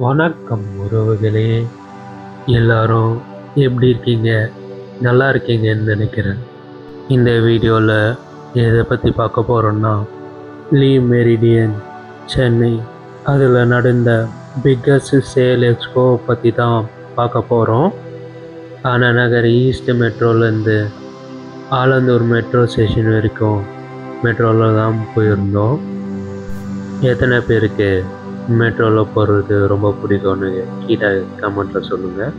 வணக்கம் உறவுகளே, எல்லாரும் எப்படி இருக்கீங்க? நல்லா இருக்கீங்கன்னு நினைக்கிறேன். இந்த வீடியோவில் எதை பற்றி பார்க்க போகிறோன்னா, லீ மெரிடியன் சென்னை அதில் நடந்த பிக்கஸ்ட் சேல் எக்ஸ்போ பற்றி தான் பார்க்க போகிறோம். Anna Nagar east மெட்ரோலேருந்து Alandur metro station வரைக்கும் மெட்ரோவில் தான் போயிருந்தோம். எத்தனை பேருக்கு மெட்ரோவில் போகிறது ரொம்ப பிடிக்கும்னு கீழே கமெண்ட்டில் சொல்லுங்கள்.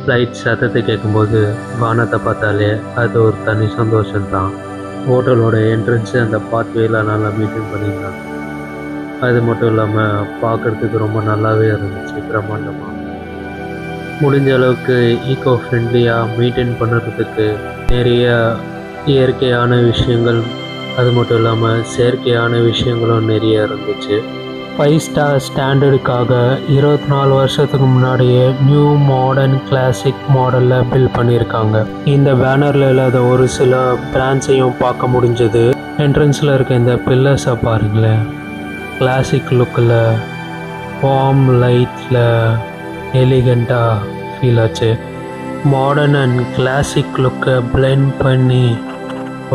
ஃப்ளைட் சத்தத்தை கேட்கும்போது வானத்தை பார்த்தாலே அது ஒரு தனி சந்தோஷம்தான். ஹோட்டலோட என்ட்ரன்ஸு அந்த பாத்வேல நல்லா மெயின்டைன் பண்ணியிருந்தாங்க. அது மட்டும் இல்லாமல் பார்க்குறதுக்கு ரொம்ப நல்லாவே இருந்துச்சு, பிரம்மாண்டமாக. முடிஞ்ச அளவுக்கு ஈக்கோ ஃப்ரெண்ட்லியாக மெயின்டைன் பண்ணுறதுக்கு நிறைய இயற்கையான விஷயங்கள், அது மட்டும் இல்லாமல் செயற்கையான விஷயங்களும் நிறைய இருந்துச்சு. 5 ஸ்டார் ஸ்டாண்டர்டுக்காக 24 வருஷத்துக்கு முன்னாடியே நியூ மாடர்ன் கிளாசிக் மாடலில் பில்ட் பண்ணியிருக்காங்க. இந்த பேனரில் இல்லாத ஒரு சில பிராண்ட்ஸையும் பார்க்க முடிஞ்சது. என்ட்ரன்ஸில் இருக்க இந்த பில்லர்ஸை பாருங்களேன், கிளாசிக் லுக்கில் வார்ம் லைட்டில் எலிகண்ட்டாக ஃபீல் ஆச்சு. மாடர்ன் அண்ட் கிளாசிக் லுக்கை பிளெண்ட் பண்ணி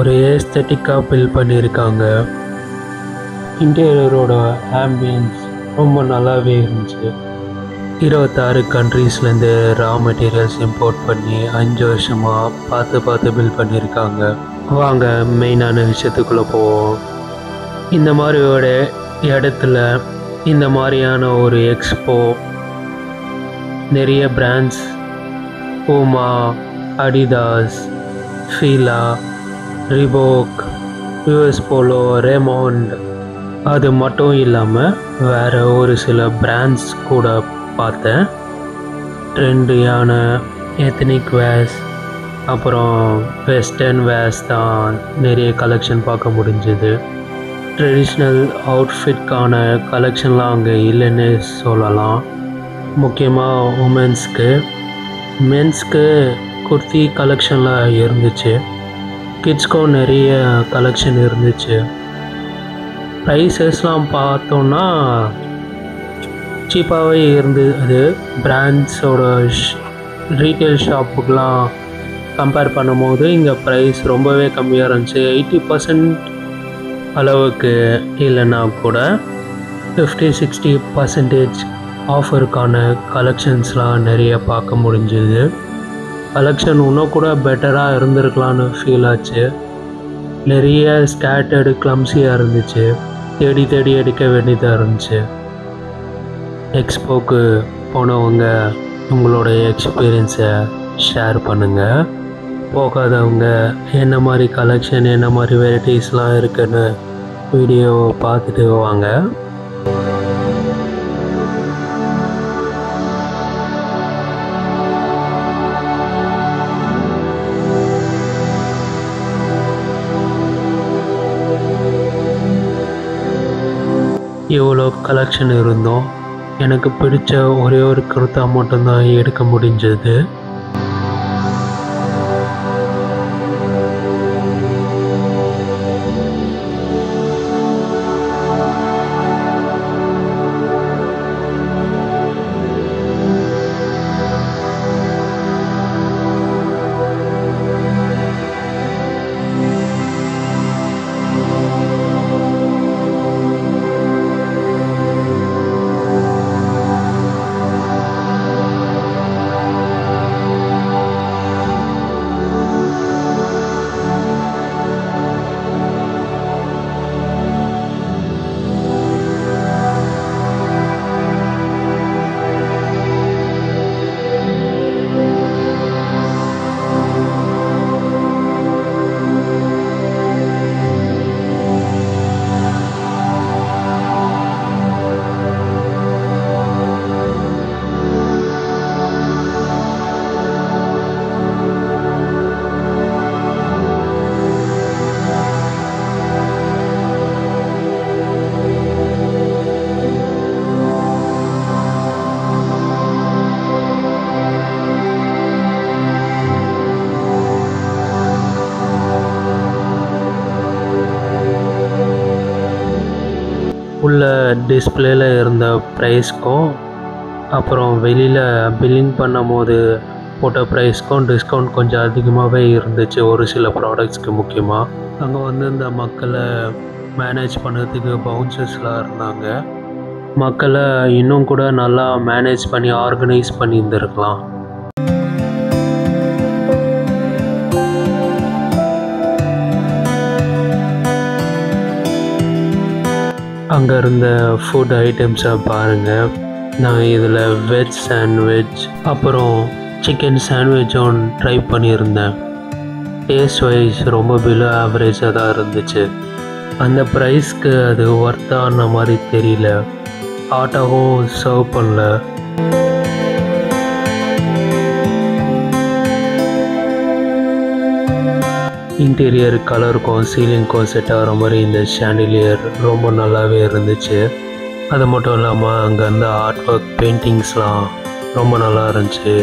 ஒரு ஏஸ்தட்டிக்காக பில்ட் பண்ணியிருக்காங்க. இன்டீரியரோட ஆம்பியன்ஸ் ரொம்ப நல்லாவே இருந்துச்சு. 26 கண்ட்ரீஸ்லேருந்து ரா மெட்டீரியல்ஸ் இம்போர்ட் பண்ணி 5 வருஷமாக பார்த்து பில்ட் பண்ணியிருக்காங்க. வாங்க மெயினான விஷயத்துக்குள்ளே போவோம். இந்த மாதிரி ஒரு இடத்துல இந்த மாதிரியான ஒரு எக்ஸ்போ நிறைய பிராண்ட்ஸ், பூமா, அடிடாஸ், ஃபீலா, ரிபோக், யூஎஸ் போலோ, ரெமோண்ட், அது மட்டும் இல்லாமல் வேறு ஒரு சில பிராண்ட்ஸ் கூட பார்த்தேன். ட்ரெண்டியான எத்னிக் வேர்ஸ், அப்புறம் வெஸ்டர்ன் வேர்ஸ் தான் நிறைய கலெக்ஷன் பார்க்க முடிஞ்சுது. ட்ரெடிஷ்னல் அவுட்ஃபிட்கான கலெக்ஷன்லாம் அங்கே இல்லைன்னு சொல்லலாம். முக்கியமாக உமன்ஸ்க்கு. மென்ஸ்க்கு குர்த்தி கலெக்ஷன்லாம் இருந்துச்சு. கிட்ஸ்க்கும் நிறைய கலெக்ஷன் இருந்துச்சு. ப்ரைஸஸ்லாம் பார்த்தோன்னா சீப்பாகவே இருந்தது. அது பிராண்ட்ஸோட ரீட்டைல் ஷாப்புக்கெலாம் கம்பேர் பண்ணும்போது இங்கே ப்ரைஸ் ரொம்பவே கம்மியாக இருந்துச்சு. 80% அளவுக்கு இல்லைன்னா கூட 50-60% ஆஃபருக்கான கலெக்ஷன்ஸ்லாம் நிறைய பார்க்க முடிஞ்சுது. கலெக்ஷன் இன்னும் கூட பெட்டராக இருந்திருக்கலான்னு ஃபீல் ஆச்சு. நிறைய ஸ்கேட்டர்டு கிளம்ஸியாக இருந்துச்சு. தேடி எடுக்க வேண்டியதாக இருந்துச்சு. எக்ஸ்போக்கு போனவங்க உங்களோட எக்ஸ்பீரியன்ஸை ஷேர் பண்ணுங்கள். போகாதவங்க என்ன மாதிரி கலெக்ஷன், என்ன மாதிரி வெரைட்டிஸ்லாம் இருக்குன்னு வீடியோவை பார்த்துட்டு வாங்க. இவ்வளோ கலெக்ஷன் இருந்தோம். எனக்கு பிடிச்ச ஒரே ஒரு குர்தா மட்டும்தான் எடுக்க முடிஞ்சது. உள்ள டிஸ்பிளேல இருந்த ப்ரைஸ்க்கும் அப்புறம் வெளியில் பில்லிங் பண்ணும் போது போட்ட ப்ரைஸ்க்கும் டிஸ்கவுண்ட் கொஞ்சம் அதிகமாகவே இருந்துச்சு ஒரு சில ப்ராடக்ட்ஸ்க்கு. முக்கியமாக அங்கே வந்து இந்த மக்களை மேனேஜ் பண்ணுறதுக்கு பவுன்சர்ஸ்லாம் இருந்தாங்க. மக்களை இன்னும் கூட நல்லா மேனேஜ் பண்ணி ஆர்கனைஸ் பண்ணியிருந்துருக்கலாம். அங்கே இருந்த ஃபுட் ஐட்டம்ஸை பாருங்கள். நான் இதில் வெஜ் சாண்ட்விச் அப்புறம் சிக்கன் சாண்ட்விச்சும் ட்ரை பண்ணியிருந்தேன். டேஸ்ட் வைஸ் ரொம்ப பிலோ ஆவரேஜாக தான் இருந்துச்சு. அந்த ப்ரைஸ்க்கு அது ஒர்த்தான மாதிரி தெரியல. ஹாட்டாகவும் சர்வ் பண்ணல. இன்டீரியர் கலருக்கும் சீலிங்க்கும் செட் ஆகிற மாதிரி இந்த ஷாண்டிலியர் ரொம்ப நல்லாவே இருந்துச்சு. அது மட்டும் இல்லாமல் அங்கே இருந்த ஆர்ட் ஒர்க் பெயிண்டிங்ஸ்லாம் ரொம்ப நல்லா இருந்துச்சு.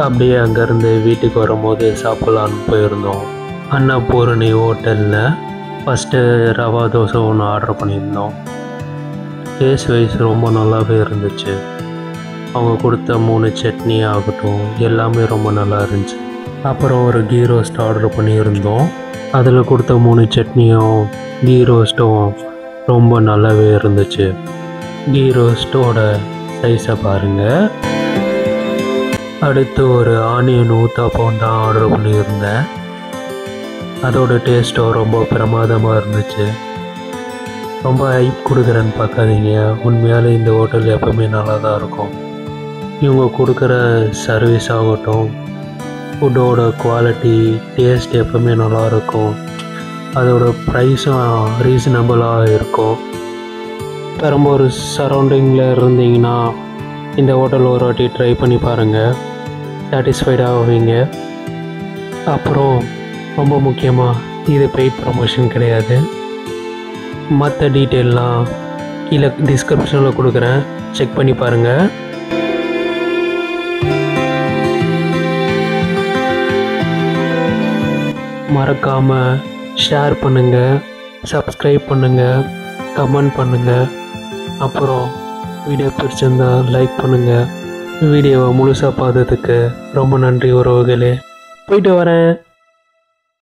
அப்படியே அங்கேருந்து வீட்டுக்கு வரும்போது சாப்பிட்லான்னு போயிருந்தோம். அன்னபூரணி ஹோட்டலில் ஃபஸ்ட்டு ரவா தோசை ஒன்று ஆர்டர் பண்ணியிருந்தோம். டேஸ்ட் வைஸ் ரொம்ப நல்லாவே இருந்துச்சு. அவங்க கொடுத்த 3 சட்னி ஆகட்டும் எல்லாமே ரொம்ப நல்லா இருந்துச்சு. அப்புறம் ஒரு கீ ரோஸ்ட் ஆர்டர் பண்ணியிருந்தோம். அதில் கொடுத்த 3 சட்னியும் கீ ரோஸ்ட்டும் ரொம்ப நல்லாவே இருந்துச்சு. கீ ரோஸ்ட்டோட சைஸை பாருங்கள். அடுத்து ஒரு ஆனியன் ஊத்தாப்பம் தான் ஆர்டர் பண்ணியிருந்தேன். அதோட டேஸ்ட்டும் ரொம்ப பிரமாதமாக இருந்துச்சு. ரொம்ப ஹைப் கொடுக்குறேன்னு பார்க்காதீங்க. உண்மையாலே இந்த ஹோட்டல் எப்போவுமே நல்லா தான் இருக்கும். இவங்க கொடுக்குற சர்வீஸ் ஆகட்டும், ஃபுட்டோட குவாலிட்டி, டேஸ்ட் எப்போவுமே நல்லாயிருக்கும். அதோட ப்ரைஸும் ரீசனபிளாக இருக்கும். பெரம்பூர் சரௌண்டிங்கில் இருந்தீங்கன்னா இந்த ஹோட்டல் ஒரு வாட்டி ட்ரை பண்ணி பாருங்கள். சாட்டிஸ்ஃபைடாக ஆவீங்க. அப்புறம் ரொம்ப முக்கியமாக இது பெய்ட் ப்ரமோஷன் கிடையாது. மற்ற டீட்டெயிலாம் கீழே டிஸ்கிரிப்ஷனில் கொடுக்குறேன், செக் பண்ணி பாருங்கள். மறக்காமல் ஷேர் பண்ணுங்கள், சப்ஸ்கிரைப் பண்ணுங்கள், கமெண்ட் பண்ணுங்கள். அப்புறம் வீடியோ பிடிச்சிருந்தால் லைக் பண்ணுங்கள். வீடியோவை முழுசாக பார்த்ததுக்கு ரொம்ப நன்றி உறவுகளே. போயிட்டு வரேன்.